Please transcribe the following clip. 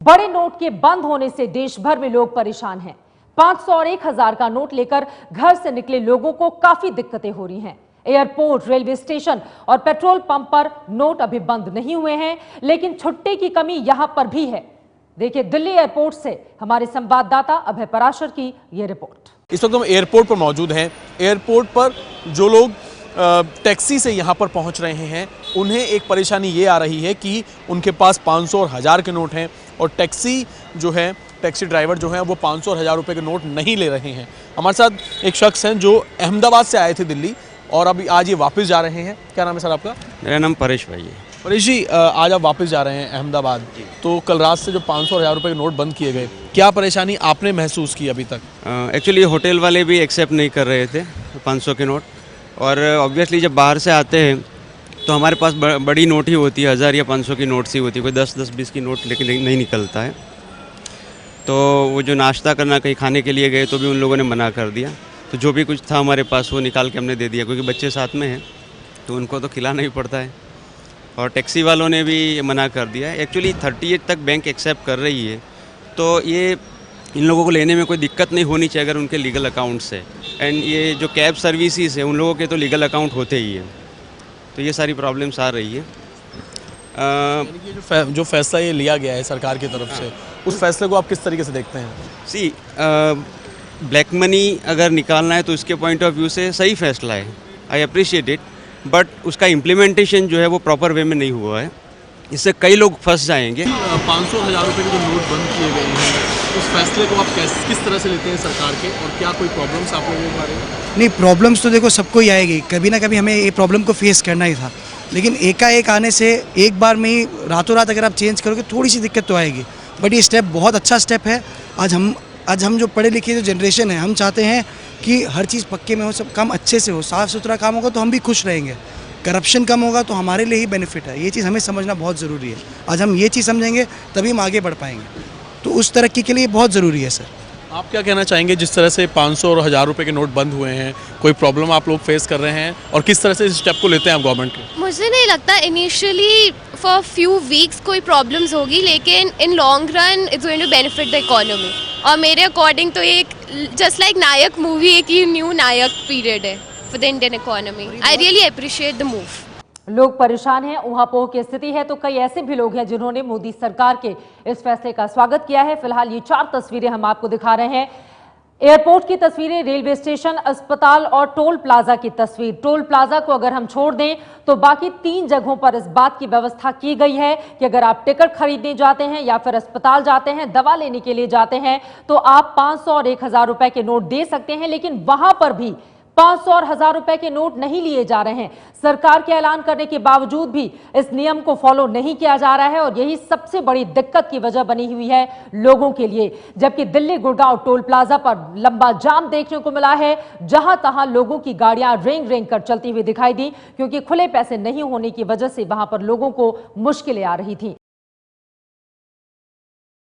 बड़े नोट के बंद होने से देश भर में लोग परेशान हैं। 500 और 1000 का नोट लेकर घर से निकले लोगों को काफी दिक्कतें हो रही हैं। एयरपोर्ट, रेलवे स्टेशन और पेट्रोल पंप पर नोट अभी बंद नहीं हुए हैं, लेकिन छुट्टे की कमी यहां पर भी है। देखिए दिल्ली एयरपोर्ट से हमारे संवाददाता अभय पराशर की यह रिपोर्ट। इस वक्त हम एयरपोर्ट पर मौजूद हैं। एयरपोर्ट पर जो लोग टैक्सी से यहाँ पर पहुँच रहे हैं, उन्हें एक परेशानी ये आ रही है कि उनके पास 500 और 1000 के नोट हैं और टैक्सी ड्राइवर जो हैं वो 500 और 1000 रुपये के नोट नहीं ले रहे हैं। हमारे साथ एक शख्स हैं जो अहमदाबाद से आए थे दिल्ली और अभी आज ये वापस जा रहे हैं। क्या नाम है सर आपका? मेरा नाम परेश भाई है। परेश जी, आज आप वापस जा रहे हैं अहमदाबाद, तो कल रात से जो 500 और 1000 रुपये के नोट बंद किए गए, क्या परेशानी आपने महसूस की अभी तक? एक्चुअली होटल वाले भी एक्सेप्ट नहीं कर रहे थे 500 के नोट, और ऑब्वियसली जब बाहर से आते हैं तो हमारे पास बड़ी नोट ही होती है, 1000 या 500 की नोट सी होती है, कोई 10-20 की नोट लेकिन नहीं निकलता है। तो वो जो नाश्ता करना कहीं खाने के लिए गए तो भी उन लोगों ने मना कर दिया। तो जो भी कुछ था हमारे पास वो निकाल के हमने दे दिया, क्योंकि बच्चे साथ में हैं तो उनको तो खिलाना ही पड़ता है। और टैक्सी वालों ने भी मना कर दिया है। एक्चुअली 38 तक बैंक एक्सेप्ट कर रही है, तो ये इन लोगों को लेने में कोई दिक्कत नहीं होनी चाहिए अगर उनके लीगल अकाउंट्स है। एंड ये जो कैब सर्विसेज है उन लोगों के तो लीगल अकाउंट होते ही है, तो ये सारी प्रॉब्लम्स आ रही है। ये जो फैसला ये लिया गया है सरकार की तरफ से, उस फैसले को आप किस तरीके से देखते हैं? सी ब्लैक मनी अगर निकालना है तो इसके पॉइंट ऑफ व्यू से सही फैसला है, आई अप्रिशिएट इट, बट उसका इम्प्लीमेंटेशन जो है वो प्रॉपर वे में नहीं हुआ है। इससे कई लोग फंस जाएंगे। 500 और 1000 रुपये के जो नोट बंद किए गए हैं, उस फैसले को आप किस तरह से लेते हैं सरकार के, और क्या कोई प्रॉब्लम्स आप लोगों को आ रही है? नहीं, प्रॉब्लम्स तो देखो सबको ही आएगी, कभी ना कभी हमें ये प्रॉब्लम को फेस करना ही था, लेकिन एकाएक आने से एक बार में ही रातों रात अगर आप चेंज करोगे थोड़ी सी दिक्कत तो आएगी। बट ये स्टेप बहुत अच्छा स्टेप है। आज हम जो पढ़े लिखे जो जनरेशन है, हम चाहते हैं कि हर चीज़ पक्के में हो, सब काम अच्छे से हो, साफ़ सुथरा काम होगा तो हम भी खुश रहेंगे, करप्शन कम होगा तो हमारे लिए ही बेनिफिट है। ये चीज़ हमें समझना बहुत ज़रूरी है। आज हम ये चीज़ समझेंगे तभी हम आगे बढ़ पाएंगे, तो उस तरक्की के लिए बहुत ज़रूरी है। सर आप क्या कहना चाहेंगे, जिस तरह से 500 और 1000 रुपये के नोट बंद हुए हैं, कोई प्रॉब्लम आप लोग फेस कर रहे हैं, और किस तरह से इस स्टेप को लेते हैं आप गवर्नमेंट के? मुझे नहीं लगता इनिशियली फॉर फ्यू वीक्स कोई प्रॉब्लम्स होगी, लेकिन in long run it's going to benefit the economy. और मेरे अकॉर्डिंग तो एक जस्ट लाइक नायक मूवी एक ही न्यू नायक पीरियड है for the Indian economy. I really appreciate the move. लोग परेशान हैं, ऊहापोह की स्थिति है, तो कई ऐसे भी लोग हैं जिन्होंने मोदी सरकार के इस फैसले का स्वागत किया है। फिलहाल ये 4 तस्वीरें हम आपको दिखा रहे हैं। एयरपोर्ट की तस्वीरें, रेलवे स्टेशन, अस्पताल और टोल प्लाजा की तस्वीर। टोल प्लाजा को अगर हम छोड़ दें तो बाकी 3 जगहों पर इस बात की व्यवस्था की गई है कि अगर आप टिकट खरीदने जाते हैं या फिर अस्पताल जाते हैं, दवा लेने के लिए जाते हैं, तो आप 500 और 1000 रुपए के नोट दे सकते हैं, लेकिन वहां पर भी 500 और 1000 रुपए के नोट नहीं लिए जा रहे हैं। सरकार के ऐलान करने के बावजूद भी इस नियम को फॉलो नहीं किया जा रहा है, और यही सबसे बड़ी दिक्कत की वजह बनी हुई है लोगों के लिए। जबकि दिल्ली गुड़गांव टोल प्लाजा पर लंबा जाम देखने को मिला है, जहां तहां लोगों की गाड़ियां रेंग रेंग कर चलती हुई दिखाई दी, क्योंकि खुले पैसे नहीं होने की वजह से वहां पर लोगों को मुश्किलें आ रही थी।